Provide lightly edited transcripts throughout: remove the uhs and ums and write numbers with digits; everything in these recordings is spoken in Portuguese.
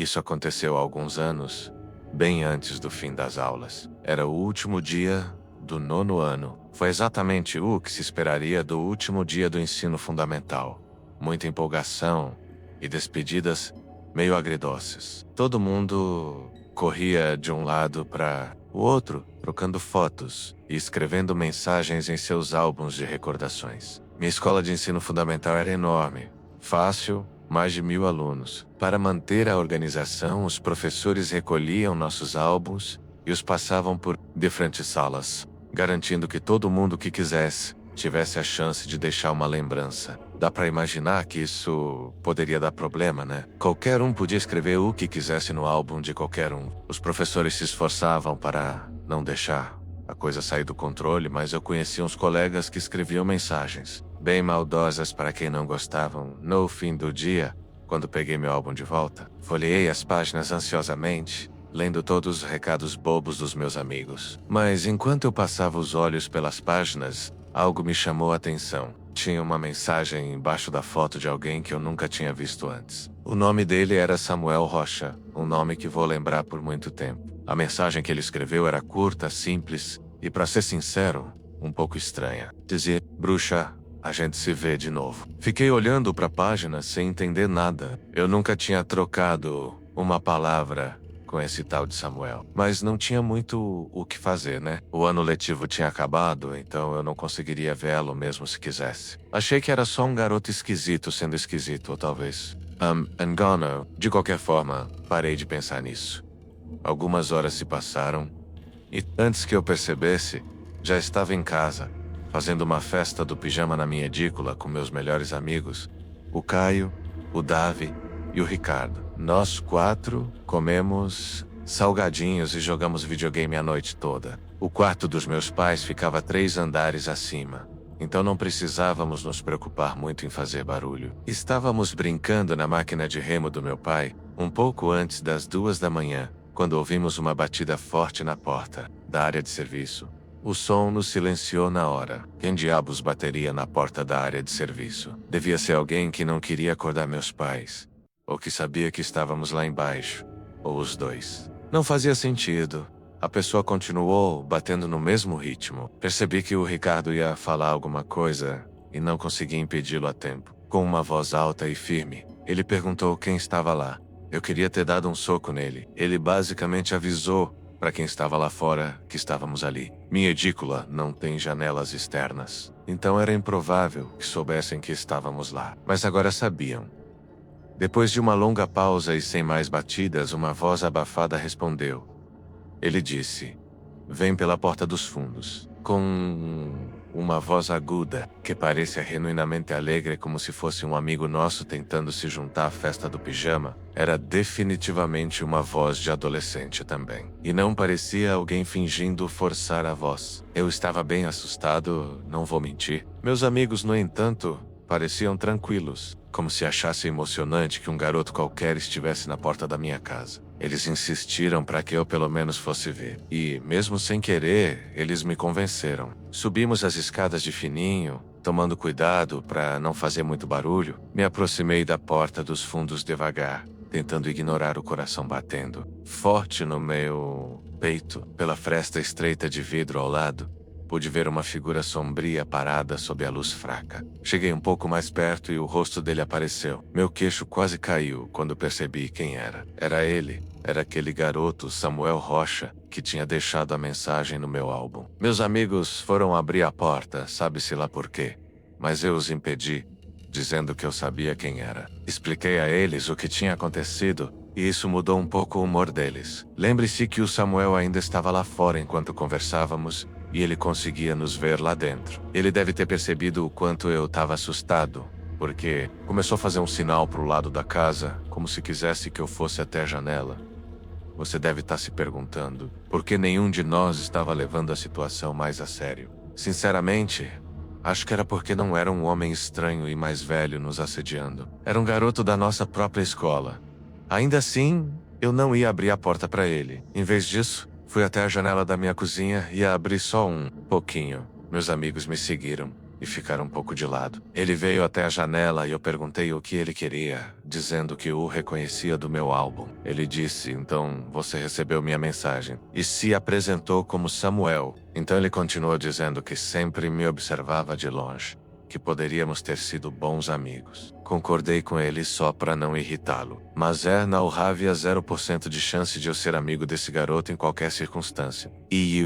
Isso aconteceu há alguns anos, bem antes do fim das aulas. Era o último dia do 9º ano. Foi exatamente o que se esperaria do último dia do ensino fundamental. Muita empolgação e despedidas meio agridoces. Todo mundo corria de um lado para o outro, trocando fotos e escrevendo mensagens em seus álbuns de recordações. Minha escola de ensino fundamental era enorme, fácil, mais de 1000 alunos. Para manter a organização, os professores recolhiam nossos álbuns e os passavam por diferentes salas, garantindo que todo mundo que quisesse tivesse a chance de deixar uma lembrança. Dá pra imaginar que isso poderia dar problema, né? Qualquer um podia escrever o que quisesse no álbum de qualquer um. Os professores se esforçavam para não deixar a coisa sair do controle, mas eu conhecia uns colegas que escreviam mensagens bem maldosas para quem não gostavam. No fim do dia, quando peguei meu álbum de volta, folheei as páginas ansiosamente, lendo todos os recados bobos dos meus amigos. Mas enquanto eu passava os olhos pelas páginas, algo me chamou a atenção. Tinha uma mensagem embaixo da foto de alguém que eu nunca tinha visto antes. O nome dele era Samuel Rocha, um nome que vou lembrar por muito tempo. A mensagem que ele escreveu era curta, simples e, para ser sincero, um pouco estranha. Dizia: "Bruxa, a gente se vê de novo." Fiquei olhando para a página sem entender nada. Eu nunca tinha trocado uma palavra com esse tal de Samuel. Mas não tinha muito o que fazer, né? O ano letivo tinha acabado, então eu não conseguiria vê-lo mesmo se quisesse. Achei que era só um garoto esquisito sendo esquisito, ou talvez engano. De qualquer forma, parei de pensar nisso. Algumas horas se passaram, e antes que eu percebesse, já estava em casa, fazendo uma festa do pijama na minha edícula com meus melhores amigos, o Caio, o Davi e o Ricardo. Nós 4 comemos salgadinhos e jogamos videogame a noite toda. O quarto dos meus pais ficava 3 andares acima, então não precisávamos nos preocupar muito em fazer barulho. Estávamos brincando na máquina de remo do meu pai, um pouco antes das 2 da manhã, quando ouvimos uma batida forte na porta da área de serviço. O som nos silenciou na hora. Quem diabos bateria na porta da área de serviço? Devia ser alguém que não queria acordar meus pais, ou que sabia que estávamos lá embaixo, ou os dois. Não fazia sentido. A pessoa continuou batendo no mesmo ritmo. Percebi que o Ricardo ia falar alguma coisa e não consegui impedi-lo a tempo. Com uma voz alta e firme, ele perguntou quem estava lá. Eu queria ter dado um soco nele. Ele basicamente avisou para quem estava lá fora que estávamos ali. Minha edícula não tem janelas externas, então era improvável que soubessem que estávamos lá. Mas agora sabiam. Depois de uma longa pausa e sem mais batidas, uma voz abafada respondeu. Ele disse: "Vem pela porta dos fundos." Com uma voz aguda, que parecia genuinamente alegre, como se fosse um amigo nosso tentando se juntar à festa do pijama. Era definitivamente uma voz de adolescente também. E não parecia alguém fingindo forçar a voz. Eu estava bem assustado, não vou mentir. Meus amigos, no entanto, pareciam tranquilos, como se achassem emocionante que um garoto qualquer estivesse na porta da minha casa. Eles insistiram para que eu pelo menos fosse ver. E, mesmo sem querer, eles me convenceram. Subimos as escadas de fininho, tomando cuidado para não fazer muito barulho. Me aproximei da porta dos fundos devagar, tentando ignorar o coração batendo forte no meu peito. Pela fresta estreita de vidro ao lado, pude ver uma figura sombria parada sob a luz fraca. Cheguei um pouco mais perto e o rosto dele apareceu. Meu queixo quase caiu quando percebi quem era. Era ele. Era aquele garoto, Samuel Rocha, que tinha deixado a mensagem no meu álbum. Meus amigos foram abrir a porta, sabe-se lá por quê, mas eu os impedi, dizendo que eu sabia quem era. Expliquei a eles o que tinha acontecido, e isso mudou um pouco o humor deles. Lembre-se que o Samuel ainda estava lá fora enquanto conversávamos, e ele conseguia nos ver lá dentro. Ele deve ter percebido o quanto eu estava assustado, porque começou a fazer um sinal para o lado da casa, como se quisesse que eu fosse até a janela. Você deve estar se perguntando por que nenhum de nós estava levando a situação mais a sério. Sinceramente, acho que era porque não era um homem estranho e mais velho nos assediando. Era um garoto da nossa própria escola. Ainda assim, eu não ia abrir a porta para ele. Em vez disso, fui até a janela da minha cozinha e a abri só um pouquinho. Meus amigos me seguiram e ficaram um pouco de lado. Ele veio até a janela e eu perguntei o que ele queria, dizendo que o reconhecia do meu álbum. Ele disse, então você recebeu minha mensagem. E se apresentou como Samuel. Então ele continuou dizendo que sempre me observava de longe, que poderíamos ter sido bons amigos. Concordei com ele só para não irritá-lo. Mas não havia 0% de chance de eu ser amigo desse garoto em qualquer circunstância. E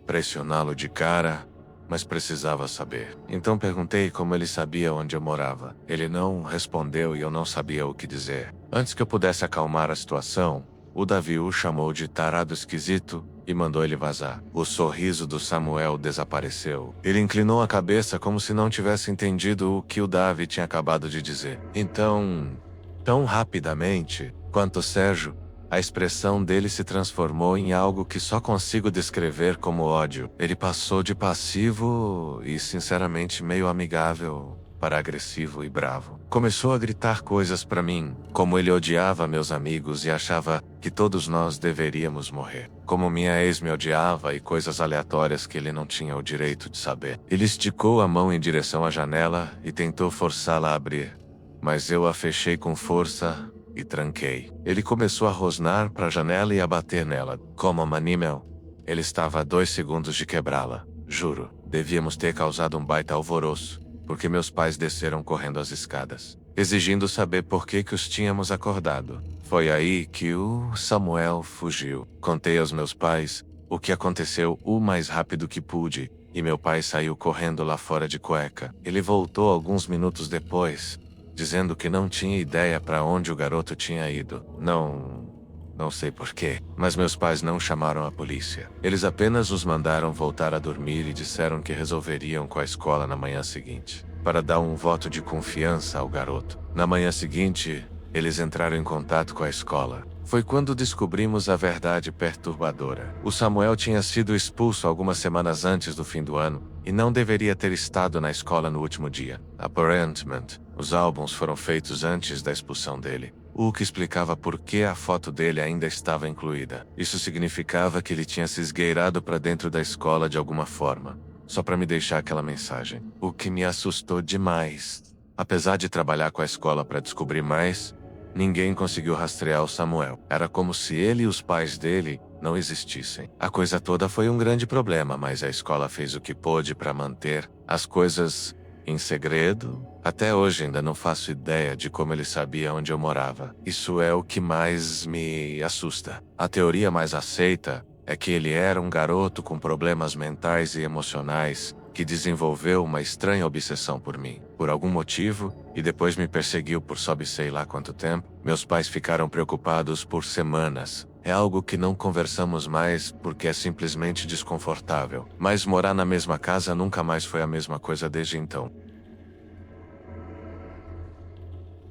pressioná-lo de cara, mas precisava saber. Então perguntei como ele sabia onde eu morava. Ele não respondeu e eu não sabia o que dizer. Antes que eu pudesse acalmar a situação, o Davi o chamou de tarado esquisito e mandou ele vazar. O sorriso do Samuel desapareceu. Ele inclinou a cabeça como se não tivesse entendido o que o Davi tinha acabado de dizer. Então, tão rapidamente quanto Sérgio, a expressão dele se transformou em algo que só consigo descrever como ódio. Ele passou de passivo e, sinceramente, meio amigável para agressivo e bravo. Começou a gritar coisas para mim, como ele odiava meus amigos e achava que todos nós deveríamos morrer. Como minha ex me odiava e coisas aleatórias que ele não tinha o direito de saber. Ele esticou a mão em direção à janela e tentou forçá-la a abrir, mas eu a fechei com força e tranquei. Ele começou a rosnar para a janela e a bater nela. Como Manímel, ele estava a 2 segundos de quebrá-la. Juro, devíamos ter causado um baita alvoroço, porque meus pais desceram correndo as escadas, exigindo saber por que os tínhamos acordado. Foi aí que o Samuel fugiu. Contei aos meus pais o que aconteceu o mais rápido que pude, e meu pai saiu correndo lá fora de cueca. Ele voltou alguns minutos depois, dizendo que não tinha ideia para onde o garoto tinha ido. Não sei porquê, mas meus pais não chamaram a polícia. Eles apenas os mandaram voltar a dormir e disseram que resolveriam com a escola na manhã seguinte, para dar um voto de confiança ao garoto. Na manhã seguinte, eles entraram em contato com a escola. Foi quando descobrimos a verdade perturbadora. O Samuel tinha sido expulso algumas semanas antes do fim do ano e não deveria ter estado na escola no último dia. Aparentemente, os álbuns foram feitos antes da expulsão dele, o que explicava por que a foto dele ainda estava incluída. Isso significava que ele tinha se esgueirado para dentro da escola de alguma forma, só para me deixar aquela mensagem, o que me assustou demais. Apesar de trabalhar com a escola para descobrir mais, ninguém conseguiu rastrear o Samuel. Era como se ele e os pais dele não existissem. A coisa toda foi um grande problema, mas a escola fez o que pôde para manter as coisas em segredo. Até hoje ainda não faço ideia de como ele sabia onde eu morava. Isso é o que mais me assusta. A teoria mais aceita é que ele era um garoto com problemas mentais e emocionais que desenvolveu uma estranha obsessão por mim, por algum motivo, e depois me perseguiu por sobe sei lá quanto tempo. Meus pais ficaram preocupados por semanas. É algo que não conversamos mais porque é simplesmente desconfortável. Mas morar na mesma casa nunca mais foi a mesma coisa desde então.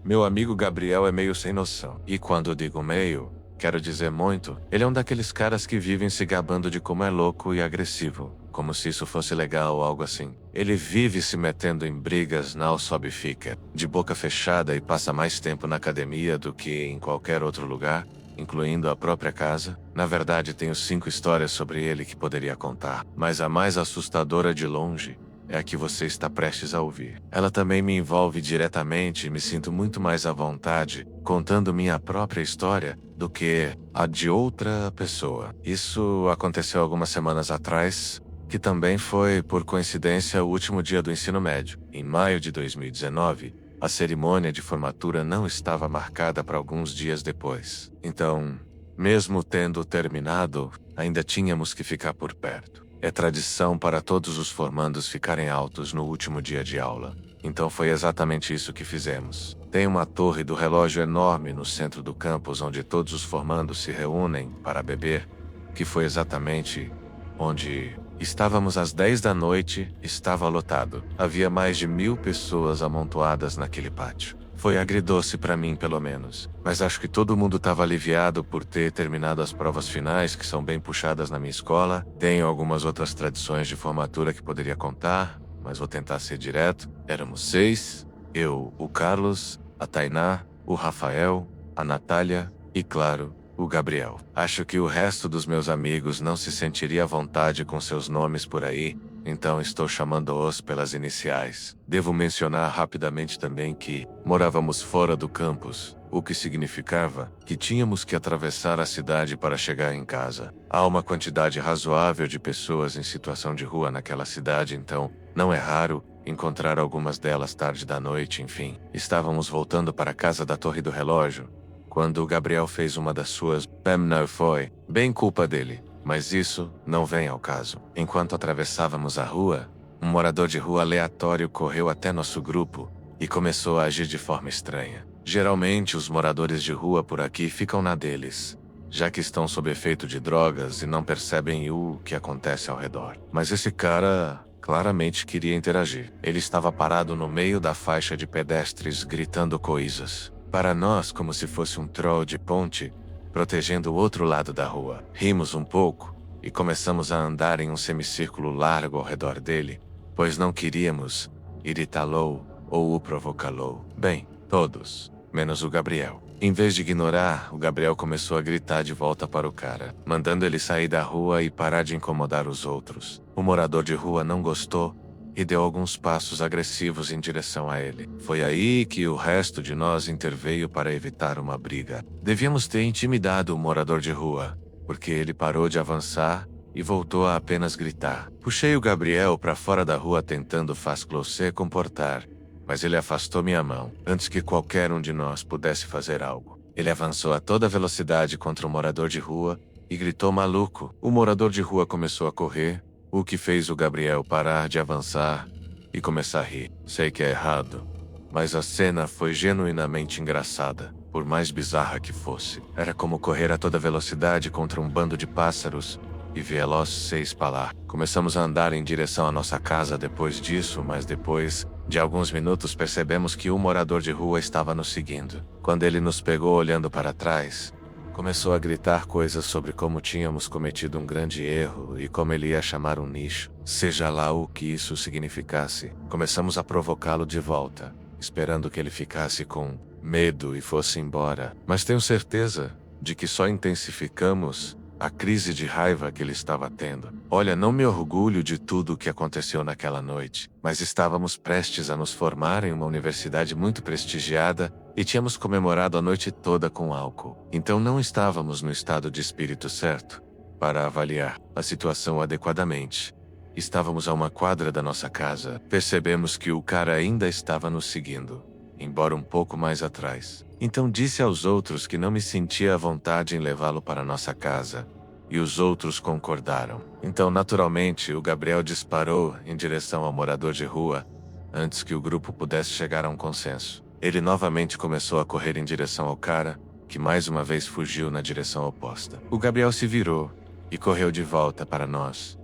Meu amigo Gabriel é meio sem noção. E quando digo meio, quero dizer muito. Ele é um daqueles caras que vivem se gabando de como é louco e agressivo, como se isso fosse legal ou algo assim. Ele vive se metendo em brigas, não sobe fica, de boca fechada e passa mais tempo na academia do que em qualquer outro lugar, incluindo a própria casa. Na verdade, tenho 5 histórias sobre ele que poderia contar, mas a mais assustadora de longe é a que você está prestes a ouvir. Ela também me envolve diretamente e me sinto muito mais à vontade contando minha própria história do que a de outra pessoa. Isso aconteceu algumas semanas atrás, que também foi, por coincidência, o último dia do ensino médio. Em maio de 2019, a cerimônia de formatura não estava marcada para alguns dias depois. Então, mesmo tendo terminado, ainda tínhamos que ficar por perto. É tradição para todos os formandos ficarem altos no último dia de aula. Então foi exatamente isso que fizemos. Tem uma torre do relógio enorme no centro do campus onde todos os formandos se reúnem para beber, que foi exatamente onde estávamos às 10 da noite. Estava lotado. Havia mais de 1000 pessoas amontoadas naquele pátio. Foi agridoce para mim, pelo menos. Mas acho que todo mundo estava aliviado por ter terminado as provas finais, que são bem puxadas na minha escola. Tenho algumas outras tradições de formatura que poderia contar, mas vou tentar ser direto. Éramos 6, eu, o Carlos, a Tainá, o Rafael, a Natália e, claro, o Gabriel. Acho que o resto dos meus amigos não se sentiria à vontade com seus nomes por aí, Então estou chamando-os pelas iniciais. Devo mencionar rapidamente também que morávamos fora do campus, o que significava que tínhamos que atravessar a cidade para chegar em casa. Há uma quantidade razoável de pessoas em situação de rua naquela cidade, então não é raro encontrar algumas delas tarde da noite. Enfim, estávamos voltando para a casa da Torre do Relógio quando o Gabriel fez uma das suas. Não foi bem culpa dele, mas isso não vem ao caso. Enquanto atravessávamos a rua, um morador de rua aleatório correu até nosso grupo e começou a agir de forma estranha. Geralmente os moradores de rua por aqui ficam na deles, já que estão sob efeito de drogas e não percebem o que acontece ao redor. Mas esse cara claramente queria interagir. Ele estava parado no meio da faixa de pedestres gritando coisas para nós como se fosse um troll de ponte, protegendo o outro lado da rua. Rimos um pouco e começamos a andar em um semicírculo largo ao redor dele, pois não queríamos irritá-lo ou o provocá-lo. Bem, todos, menos o Gabriel. Em vez de ignorar, o Gabriel começou a gritar de volta para o cara, mandando ele sair da rua e parar de incomodar os outros. O morador de rua não gostou e deu alguns passos agressivos em direção a ele. Foi aí que o resto de nós interveio para evitar uma briga. Devíamos ter intimidado o morador de rua, porque ele parou de avançar e voltou a apenas gritar. Puxei o Gabriel para fora da rua tentando fazê-lo se comportar, mas ele afastou minha mão antes que qualquer um de nós pudesse fazer algo. Ele avançou a toda velocidade contra o morador de rua e gritou maluco. O morador de rua começou a correr, o que fez o Gabriel parar de avançar e começar a rir. Sei que é errado, mas a cena foi genuinamente engraçada, por mais bizarra que fosse. Era como correr a toda velocidade contra um bando de pássaros e vê-los se espalar. Começamos a andar em direção à nossa casa depois disso, mas depois de alguns minutos percebemos que o morador de rua estava nos seguindo. Quando ele nos pegou olhando para trás, começou a gritar coisas sobre como tínhamos cometido um grande erro e como ele ia chamar um nicho, seja lá o que isso significasse. Começamos a provocá-lo de volta, esperando que ele ficasse com medo e fosse embora. Mas tenho certeza de que só intensificamos a crise de raiva que ele estava tendo. Olha, não me orgulho de tudo o que aconteceu naquela noite, mas estávamos prestes a nos formar em uma universidade muito prestigiada e tínhamos comemorado a noite toda com álcool. Então não estávamos no estado de espírito certo para avaliar a situação adequadamente. Estávamos a uma quadra da nossa casa. Percebemos que o cara ainda estava nos seguindo, embora um pouco mais atrás. Então disse aos outros que não me sentia à vontade em levá-lo para nossa casa, e os outros concordaram. Então, naturalmente, o Gabriel disparou em direção ao morador de rua, antes que o grupo pudesse chegar a um consenso. Ele novamente começou a correr em direção ao cara, que mais uma vez fugiu na direção oposta. O Gabriel se virou e correu de volta para nós.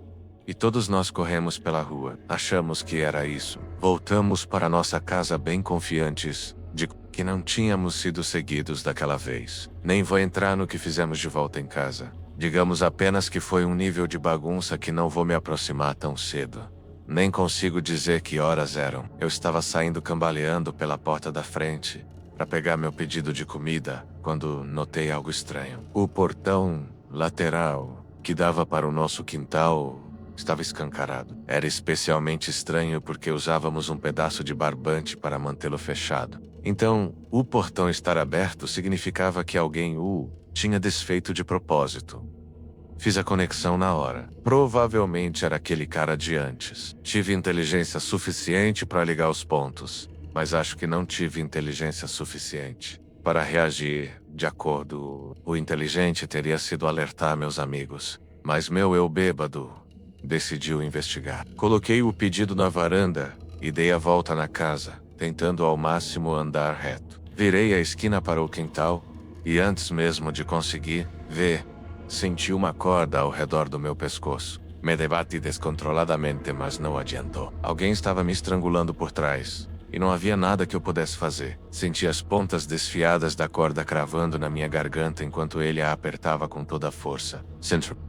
E todos nós corremos pela rua. Achamos que era isso. Voltamos para nossa casa bem confiantes de que não tínhamos sido seguidos daquela vez. Nem vou entrar no que fizemos de volta em casa. Digamos apenas que foi um nível de bagunça que não vou me aproximar tão cedo. Nem consigo dizer que horas eram. Eu estava saindo cambaleando pela porta da frente para pegar meu pedido de comida quando notei algo estranho. O portão lateral que dava para o nosso quintal estava escancarado. Era especialmente estranho porque usávamos um pedaço de barbante para mantê-lo fechado. Então, o portão estar aberto significava que alguém o tinha desfeito de propósito. Fiz a conexão na hora. Provavelmente era aquele cara de antes. Tive inteligência suficiente para ligar os pontos, mas acho que não tive inteligência suficiente para reagir de acordo. O inteligente teria sido alertar meus amigos, mas meu eu bêbado decidiu investigar. Coloquei o pedido na varanda e dei a volta na casa, tentando ao máximo andar reto. Virei a esquina para o quintal e antes mesmo de conseguir ver, senti uma corda ao redor do meu pescoço. Me debati descontroladamente, mas não adiantou. Alguém estava me estrangulando por trás e não havia nada que eu pudesse fazer. Senti as pontas desfiadas da corda cravando na minha garganta enquanto ele a apertava com toda a força.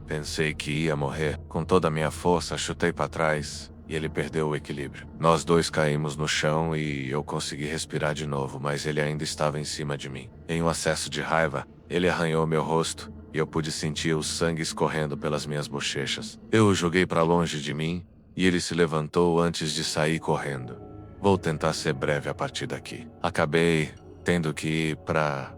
Pensei que ia morrer. Com toda a minha força, chutei para trás e ele perdeu o equilíbrio. Nós dois caímos no chão e eu consegui respirar de novo, mas ele ainda estava em cima de mim. Em um acesso de raiva, ele arranhou meu rosto e eu pude sentir o sangue escorrendo pelas minhas bochechas. Eu o joguei para longe de mim e ele se levantou antes de sair correndo. Vou tentar ser breve a partir daqui. Acabei tendo que ir para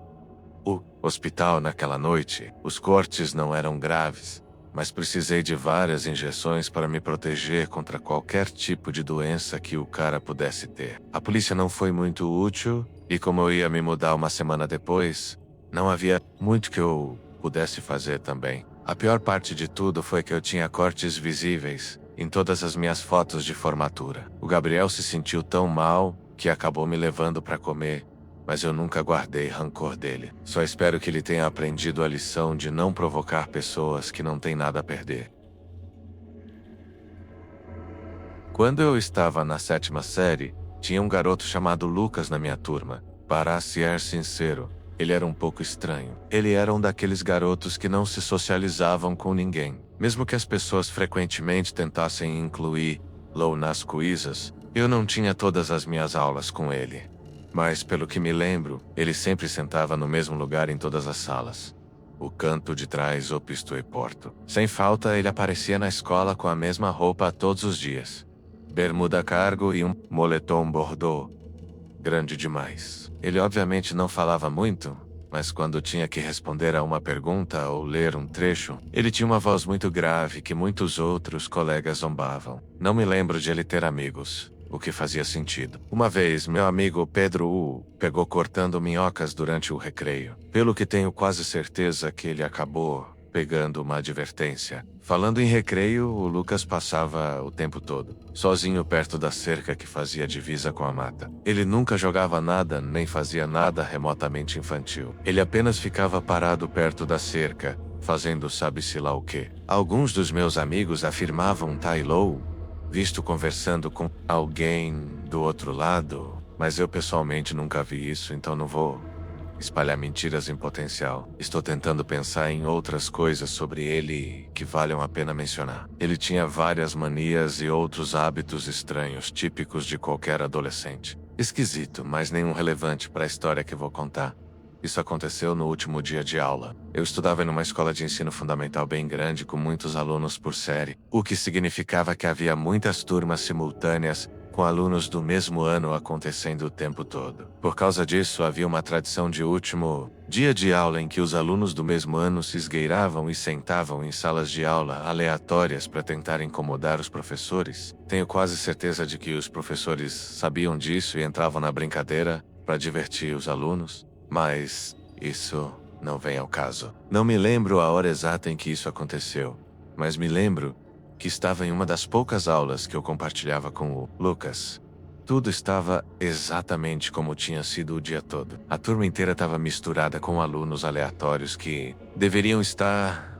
o hospital naquela noite. Os cortes não eram graves, mas precisei de várias injeções para me proteger contra qualquer tipo de doença que o cara pudesse ter. A polícia não foi muito útil, e como eu ia me mudar uma semana depois, não havia muito que eu pudesse fazer também. A pior parte de tudo foi que eu tinha cortes visíveis em todas as minhas fotos de formatura. O Gabriel se sentiu tão mal que acabou me levando para comer, mas eu nunca guardei rancor dele. Só espero que ele tenha aprendido a lição de não provocar pessoas que não têm nada a perder. Quando eu estava na 7ª série, tinha um garoto chamado Lucas na minha turma. Para ser sincero, ele era um pouco estranho. Ele era um daqueles garotos que não se socializavam com ninguém. Mesmo que as pessoas frequentemente tentassem incluí-lo nas coisas, eu não tinha todas as minhas aulas com ele. Mas, pelo que me lembro, ele sempre sentava no mesmo lugar em todas as salas. O canto de trás ou pisto e porto. Sem falta, ele aparecia na escola com a mesma roupa todos os dias. Bermuda cargo e um moletom bordô. Grande demais. Ele obviamente não falava muito, mas quando tinha que responder a uma pergunta ou ler um trecho, ele tinha uma voz muito grave que muitos outros colegas zombavam. Não me lembro de ele ter amigos, o que fazia sentido. Uma vez, meu amigo Pedro o pegou cortando minhocas durante o recreio, pelo que tenho quase certeza que ele acabou pegando uma advertência. Falando em recreio, o Lucas passava o tempo todo sozinho perto da cerca que fazia divisa com a mata. Ele nunca jogava nada nem fazia nada remotamente infantil. Ele apenas ficava parado perto da cerca, fazendo sabe-se lá o quê. Alguns dos meus amigos afirmavam Tailou visto conversando com alguém do outro lado, mas eu pessoalmente nunca vi isso, então não vou espalhar mentiras em potencial. Estou tentando pensar em outras coisas sobre ele que valham a pena mencionar. Ele tinha várias manias e outros hábitos estranhos, típicos de qualquer adolescente. Esquisito, mas nenhum relevante para a história que vou contar. Isso aconteceu no último dia de aula. Eu estudava em uma escola de ensino fundamental bem grande com muitos alunos por série, o que significava que havia muitas turmas simultâneas com alunos do mesmo ano acontecendo o tempo todo. Por causa disso, havia uma tradição de último dia de aula em que os alunos do mesmo ano se esgueiravam e sentavam em salas de aula aleatórias para tentar incomodar os professores. Tenho quase certeza de que os professores sabiam disso e entravam na brincadeira para divertir os alunos, mas isso não vem ao caso. Não me lembro a hora exata em que isso aconteceu, mas me lembro que estava em uma das poucas aulas que eu compartilhava com o Lucas. Tudo estava exatamente como tinha sido o dia todo. A turma inteira estava misturada com alunos aleatórios que deveriam estar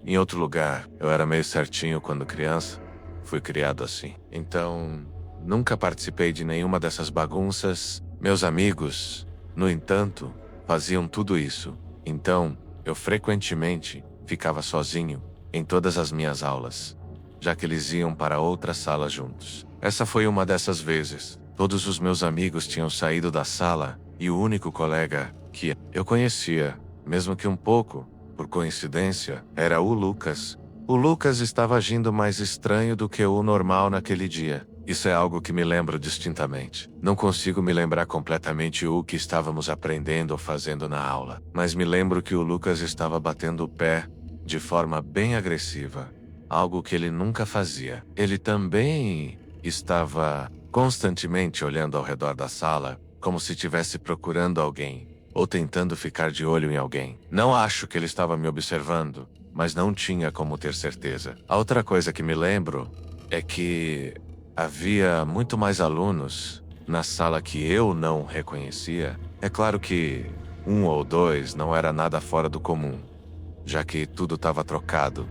em outro lugar. Eu era meio certinho quando criança, fui criado assim. Então, nunca participei de nenhuma dessas bagunças. Meus amigos, no entanto, faziam tudo isso. Então, eu frequentemente ficava sozinho em todas as minhas aulas, já que eles iam para outra sala juntos. Essa foi uma dessas vezes. Todos os meus amigos tinham saído da sala e o único colega que eu conhecia, mesmo que um pouco, por coincidência, era o Lucas. O Lucas estava agindo mais estranho do que o normal naquele dia. Isso é algo que me lembro distintamente. Não consigo me lembrar completamente o que estávamos aprendendo ou fazendo na aula, mas me lembro que o Lucas estava batendo o pé de forma bem agressiva. Algo que ele nunca fazia. Ele também estava constantemente olhando ao redor da sala, como se estivesse procurando alguém, ou tentando ficar de olho em alguém. Não acho que ele estava me observando, mas não tinha como ter certeza. A outra coisa que me lembro é que havia muito mais alunos na sala que eu não reconhecia. É claro que 1 ou 2 não era nada fora do comum, já que tudo estava trocado.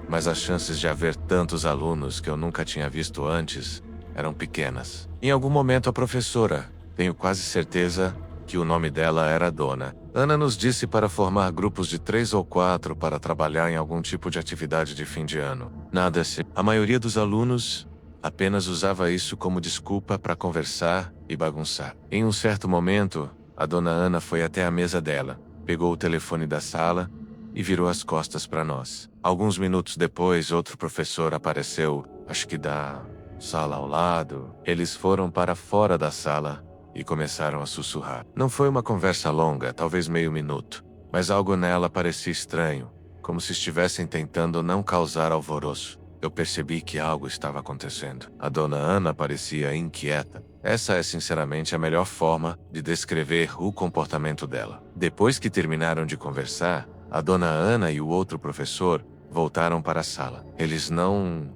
Mas as chances de haver tantos alunos que eu nunca tinha visto antes eram pequenas. Em algum momento a professora, tenho quase certeza que o nome dela era Dona Ana, nos disse para formar grupos de 3 ou 4 para trabalhar em algum tipo de atividade de fim de ano. Nada se... A maioria dos alunos apenas usava isso como desculpa para conversar e bagunçar. Em um certo momento, a Dona Ana foi até a mesa dela, pegou o telefone da sala e virou as costas para nós. Alguns minutos depois, outro professor apareceu acho que da sala ao lado. Eles foram para fora da sala e começaram a sussurrar. Não foi uma conversa longa, talvez meio minuto, mas algo nela parecia estranho, como se estivessem tentando não causar alvoroço. Eu percebi que algo estava acontecendo. A dona Ana parecia inquieta. Essa é sinceramente a melhor forma de descrever o comportamento dela. Depois que terminaram de conversar, a dona Ana e o outro professor voltaram para a sala. Eles não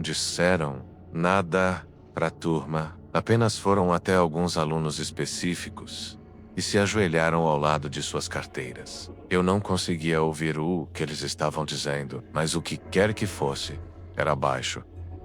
disseram nada para a turma, apenas foram até alguns alunos específicos e se ajoelharam ao lado de suas carteiras. Eu não conseguia ouvir o que eles estavam dizendo, mas o que quer que fosse, era baixo.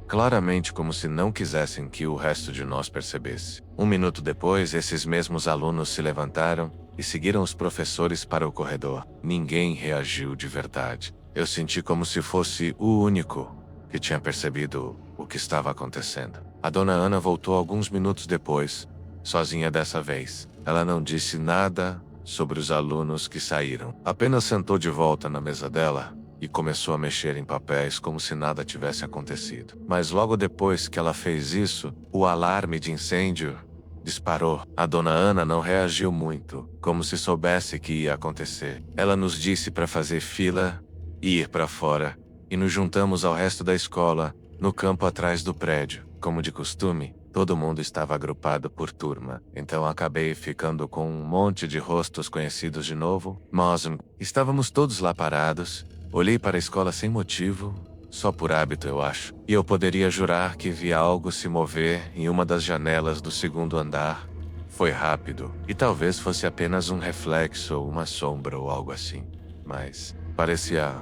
Claramente como se não quisessem que o resto de nós percebesse. Um minuto depois, esses mesmos alunos se levantaram e seguiram os professores para o corredor. Ninguém reagiu de verdade. Eu senti como se fosse o único que tinha percebido o que estava acontecendo. A dona Ana voltou alguns minutos depois, sozinha dessa vez. Ela não disse nada sobre os alunos que saíram. Apenas sentou de volta na mesa dela e começou a mexer em papéis como se nada tivesse acontecido. Mas logo depois que ela fez isso, o alarme de incêndio disparou. A dona Ana não reagiu muito, como se soubesse que ia acontecer. Ela nos disse para fazer fila e ir para fora, e nos juntamos ao resto da escola, no campo atrás do prédio. Como de costume, todo mundo estava agrupado por turma, então acabei ficando com um monte de rostos conhecidos de novo. Mas estávamos todos lá parados. Olhei para a escola sem motivo, só por hábito eu acho, e eu poderia jurar que vi algo se mover em uma das janelas do segundo andar. Foi rápido, e talvez fosse apenas um reflexo ou uma sombra ou algo assim, mas parecia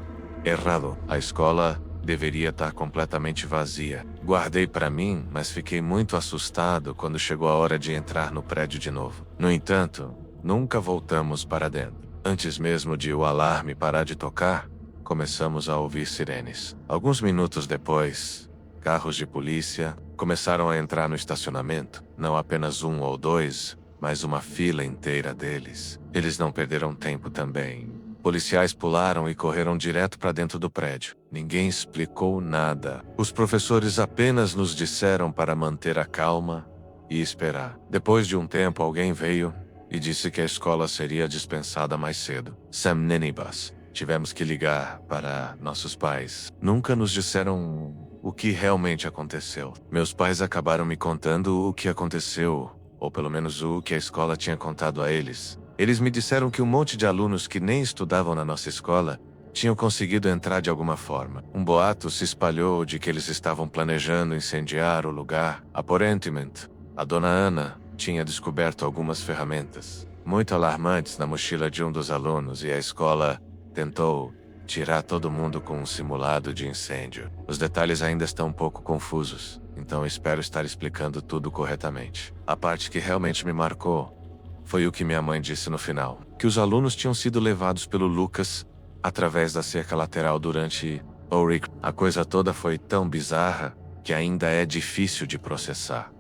errado. A escola deveria estar completamente vazia. Guardei para mim, mas fiquei muito assustado quando chegou a hora de entrar no prédio de novo. No entanto, nunca voltamos para dentro. Antes mesmo de o alarme parar de tocar, começamos a ouvir sirenes. Alguns minutos depois, carros de polícia começaram a entrar no estacionamento. Não apenas um ou dois, mas uma fila inteira deles. Eles não perderam tempo também. Policiais pularam e correram direto para dentro do prédio. Ninguém explicou nada. Os professores apenas nos disseram para manter a calma e esperar. Depois de um tempo, alguém veio e disse que a escola seria dispensada mais cedo. Sam Nenibas. Tivemos que ligar para nossos pais. Nunca nos disseram o que realmente aconteceu. Meus pais acabaram me contando o que aconteceu, ou pelo menos o que a escola tinha contado a eles. Eles me disseram que um monte de alunos que nem estudavam na nossa escola tinham conseguido entrar de alguma forma. Um boato se espalhou de que eles estavam planejando incendiar o lugar. Aparentemente, a dona Ana tinha descoberto algumas ferramentas muito alarmantes na mochila de um dos alunos e a escola tentou tirar todo mundo com um simulado de incêndio. Os detalhes ainda estão um pouco confusos, então espero estar explicando tudo corretamente. A parte que realmente me marcou foi o que minha mãe disse no final, que os alunos tinham sido levados pelo Lucas através da cerca lateral durante o RIC. A coisa toda foi tão bizarra que ainda é difícil de processar.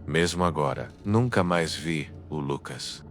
Mesmo agora, nunca mais vi o Lucas.